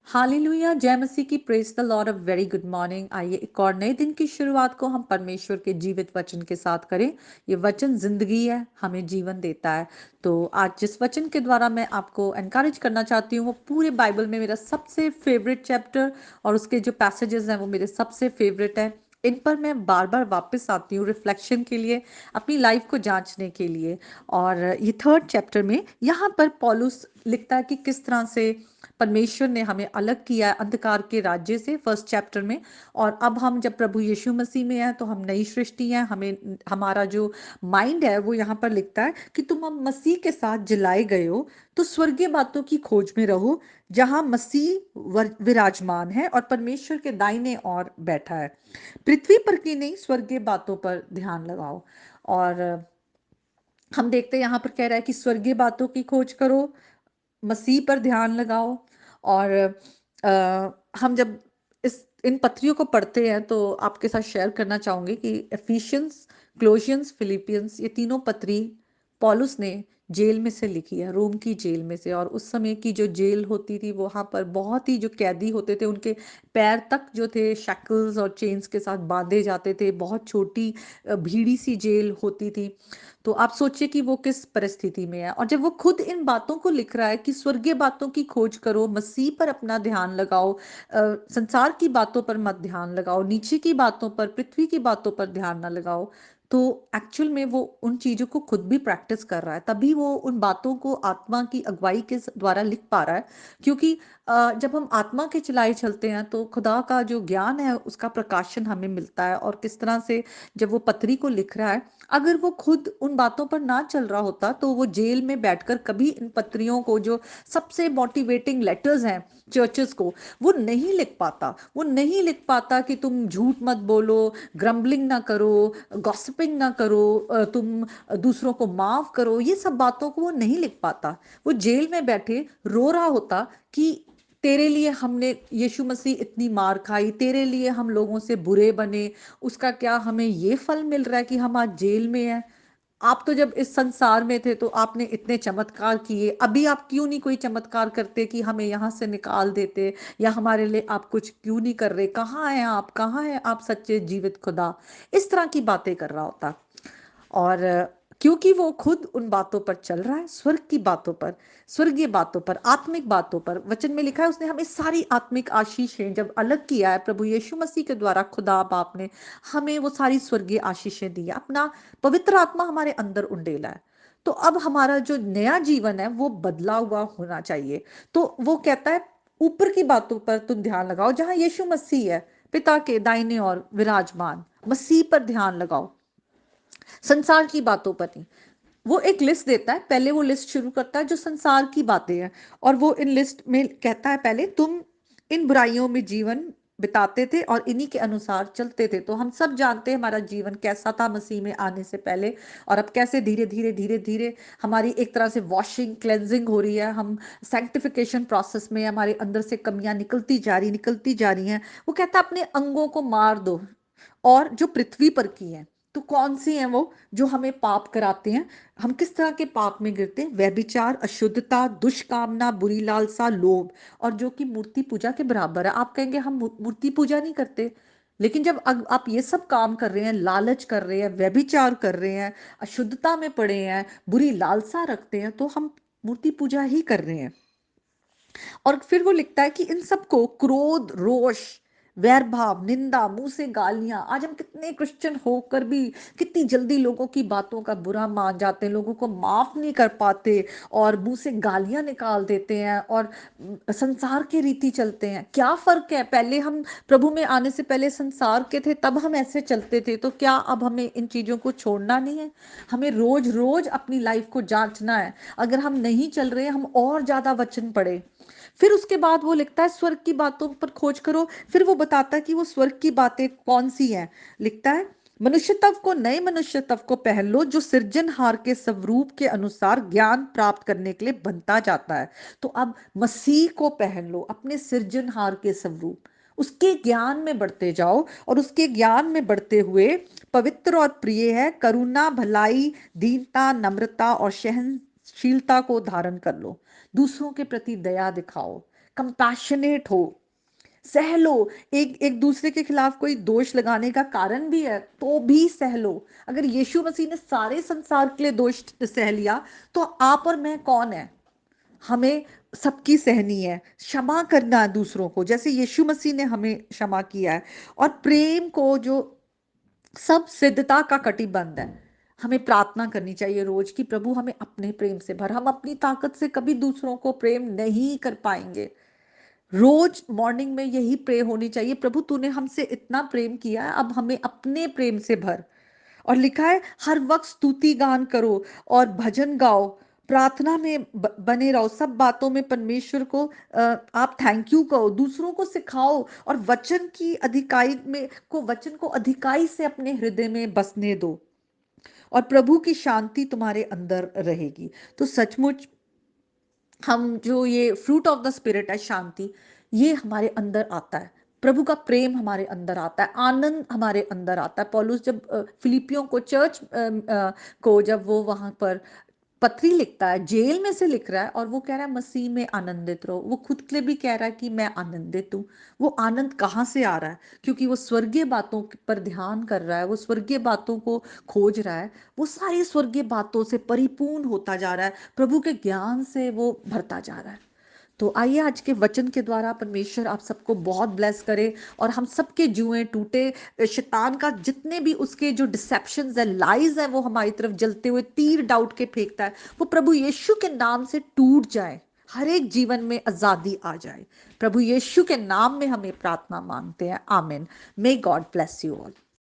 Hallelujah, जय मसीह की। Praise the Lord. A very good morning. आइए एक और नए दिन की शुरुआत को हम परमेश्वर के जीवित वचन के साथ करें। ये वचन जिंदगी है, हमें जीवन देता है। तो आज जिस वचन के द्वारा मैं आपको एनकरेज करना चाहती हूँ वो पूरे बाइबल में मेरा सबसे फेवरेट चैप्टर और उसके जो पैसेजेस हैं वो मेरे सबसे फेवरेट है। इन पर मैं बार बार वापस आती हूँ रिफ्लेक्शन के लिए, अपनी लाइफ को जांचने के लिए। और ये थर्ड चैप्टर में यहाँ पर पौलुस लिखता है कि किस तरह से परमेश्वर ने हमें अलग किया है अंधकार के राज्य से, फर्स्ट चैप्टर में। और अब हम जब प्रभु यीशु मसीह में हैं तो हम नई सृष्टि हैं। हमें हमारा जो माइंड है वो यहाँ पर लिखता है कि तुम अब मसीह के साथ जलाए गए हो, तो स्वर्गीय बातों की खोज में रहो, जहां मसीह विराजमान है और परमेश्वर के दाहिने ओर बैठा है। पृथ्वी पर की नहीं, स्वर्गीय बातों पर ध्यान लगाओ। और हम देखते हैं यहाँ पर कह रहा है कि स्वर्गीय बातों की खोज करो, मसीह पर ध्यान लगाओ। और हम जब इस इन पत्रियों को पढ़ते हैं तो आपके साथ शेयर करना चाहूंगी कि एफिशियंस, क्लोशियंस, फिलिपियंस, ये तीनों पत्री पौलुस ने जेल में से लिखी है, रोम की जेल में से। और उस समय की जो जेल होती थी वहां पर बहुत ही जो कैदी होते थे उनके पैर तक जो थे शैकल्स और चेन्स के साथ बांधे जाते थे। बहुत छोटी भीड़ी सी जेल होती थी। तो आप सोचिए कि वो किस परिस्थिति में है। और जब वो खुद इन बातों को लिख रहा है कि स्वर्गीय बातों की खोज करो, मसीह पर अपना ध्यान लगाओ, संसार की बातों पर मत ध्यान लगाओ, नीचे की बातों पर, पृथ्वी की बातों पर ध्यान ना लगाओ, तो एक्चुअल में वो उन चीजों को खुद भी प्रैक्टिस कर रहा है। तभी वो उन बातों को आत्मा की अगुवाई के द्वारा लिख पा रहा है। क्योंकि जब हम आत्मा के चलाए चलते हैं तो खुदा का जो ज्ञान है उसका प्रकाशन हमें मिलता है। और किस तरह से जब वो पत्री को लिख रहा है, अगर वो खुद उन बातों पर ना चल रहा होता तो वो जेल में बैठकर कभी इन पत्रियों को, जो सबसे मोटिवेटिंग लेटर्स हैं चर्चेस को, वो नहीं लिख पाता। वो नहीं लिख पाता कि तुम झूठ मत बोलो, ग्रम्बलिंग ना करो, गॉसिपिंग ना करो, तुम दूसरों को माफ करो, ये सब बातों को वो नहीं लिख पाता। वो जेल में बैठे रो रहा होता कि तेरे लिए हमने, यीशु मसीह इतनी मार खाई, तेरे लिए हम लोगों से बुरे बने, उसका क्या हमें ये फल मिल रहा है कि हम आज जेल में हैं। आप तो जब इस संसार में थे तो आपने इतने चमत्कार किए, अभी आप क्यों नहीं कोई चमत्कार करते कि हमें यहाँ से निकाल देते, या हमारे लिए आप कुछ क्यों नहीं कर रहे, कहाँ हैं आप, कहाँ हैं आप सच्चे जीवित खुदा। इस तरह की बातें कर रहा होता। और क्योंकि वो खुद उन बातों पर चल रहा है, स्वर्ग की बातों पर, स्वर्गीय बातों पर, आत्मिक बातों पर। वचन में लिखा है उसने हमें सारी आत्मिक आशीषें जब अलग किया है प्रभु यीशु मसीह के द्वारा, खुदा बाप ने हमें वो सारी स्वर्गीय आशीषें दी है, अपना पवित्र आत्मा हमारे अंदर उंडेला है। तो अब हमारा जो नया जीवन है वो बदला हुआ होना चाहिए। तो वो कहता है ऊपर की बातों पर तुम ध्यान लगाओ, जहां यीशु मसीह है पिता के दाहिने और विराजमान, मसीह पर ध्यान लगाओ, संसार की बातों पर नहीं। वो एक लिस्ट देता है, पहले वो लिस्ट शुरू करता है जो संसार की बातें हैं। और वो इन लिस्ट में कहता है पहले तुम इन बुराइयों में जीवन बिताते थे और इन्हीं के अनुसार चलते थे। तो हम सब जानते हैं हमारा जीवन कैसा था मसीह में आने से पहले, और अब कैसे धीरे धीरे धीरे धीरे हमारी एक तरह से वॉशिंग, क्लेंजिंग हो रही है। हम सैंक्टिफिकेशन प्रोसेस में, हमारे अंदर से कमियां निकलती जा रही हैं। वो कहता है अपने अंगों को मार दो, और जो पृथ्वी पर की है। तो कौन सी हैं वो जो हमें पाप कराते हैं? हम किस तरह के पाप में गिरते हैं? व्यभिचार, अशुद्धता, दुष्कामना, बुरी लालसा, लोभ, और जो कि मूर्ति पूजा के बराबर है। आप कहेंगे हम मूर्ति पूजा नहीं करते, लेकिन जब आप ये सब काम कर रहे हैं, लालच कर रहे हैं, व्यभिचार कर रहे हैं, अशुद्धता में पड़े हैं, बुरी लालसा रखते हैं, तो हम मूर्ति पूजा ही कर रहे हैं। और फिर वो लिखता है कि इन सबको क्रोध, रोष, वैर भाव, निंदा, मुंह से गालियां। आज हम कितने क्रिश्चियन होकर भी कितनी जल्दी लोगों की बातों का बुरा मान जाते हैं, लोगों को माफ नहीं कर पाते, और मुंह से गालियां निकाल देते हैं, और संसार की रीति चलते हैं। क्या फर्क है? पहले हम प्रभु में आने से पहले संसार के थे, तब हम ऐसे चलते थे, तो क्या अब हमें इन चीजों को छोड़ना नहीं है? हमें रोज रोज अपनी लाइफ को जांचना है। अगर हम नहीं चल रहे, हम और ज्यादा वचन पढ़े। फिर उसके बाद वो लिखता है स्वर्ग की बातों पर खोज करो। फिर वो बताता है कि वो स्वर्ग की बातें कौन सी हैं। लिखता है मनुष्यत्व को, नए मनुष्यत्व को पहन लो, जो सृजनहार के स्वरूप के अनुसार ज्ञान प्राप्त करने के लिए बनता जाता है। तो अब मसीह को पहन लो, अपने सृजनहार के स्वरूप, उसके ज्ञान में बढ़ते जाओ, और उसके ज्ञान में बढ़ते हुए पवित्र और प्रिय है, करुणा, भलाई, दीनता, नम्रता और सहनशीलता को धारण कर लो। दूसरों के प्रति दया दिखाओ, कंपैशनेट हो, सह लो। एक एक दूसरे के खिलाफ कोई दोष लगाने का कारण भी है तो भी सह लो। अगर यीशु मसीह ने सारे संसार के लिए दोष सह लिया तो आप और मैं कौन है? हमें सबकी सहनी है, क्षमा करना है दूसरों को जैसे यीशु मसीह ने हमें क्षमा किया है। और प्रेम को जो सब सिद्धता का कटिबंध है, हमें प्रार्थना करनी चाहिए रोज कि प्रभु हमें अपने प्रेम से भर। हम अपनी ताकत से कभी दूसरों को प्रेम नहीं कर पाएंगे। रोज मॉर्निंग में यही प्रे होनी चाहिए, प्रभु तूने हमसे इतना प्रेम किया है, अब हमें अपने प्रेम से भर। और लिखा है हर वक्त स्तुति गान करो और भजन गाओ, प्रार्थना में बने रहो, सब बातों में परमेश्वर को आप थैंक यू कहो, दूसरों को सिखाओ और वचन को अधिकाई से अपने हृदय में बसने दो और प्रभु की शांति तुम्हारे अंदर रहेगी। तो सचमुच हम जो ये फ्रूट ऑफ द स्पिरिट है शांति, ये हमारे अंदर आता है, प्रभु का प्रेम हमारे अंदर आता है, आनंद हमारे अंदर आता है। पौलुस जब फिलिपियों को चर्च को जब वो वहां पर पत्री लिखता है, जेल में से लिख रहा है और वो कह रहा है मसीह में आनंदित रहो, वो खुद के लिए भी कह रहा है कि मैं आनंदित हूँ। वो आनंद कहाँ से आ रहा है? क्योंकि वो स्वर्गीय बातों पर ध्यान कर रहा है, वो स्वर्गीय बातों को खोज रहा है, वो सारी स्वर्गीय बातों से परिपूर्ण होता जा रहा है, प्रभु के ज्ञान से वो भरता जा रहा है। तो आइए आज के वचन के द्वारा परमेश्वर आप सबको बहुत ब्लेस करे और हम सबके जुएं टूटे, शैतान का जितने भी उसके जो डिसेप्शंस है, लाइज है, वो हमारी तरफ जलते हुए तीर डाउट के फेंकता है, वो प्रभु यीशु के नाम से टूट जाए, हर एक जीवन में आजादी आ जाए। प्रभु यीशु के नाम में हमें प्रार्थना मांगते हैं, आमीन। May God bless you all.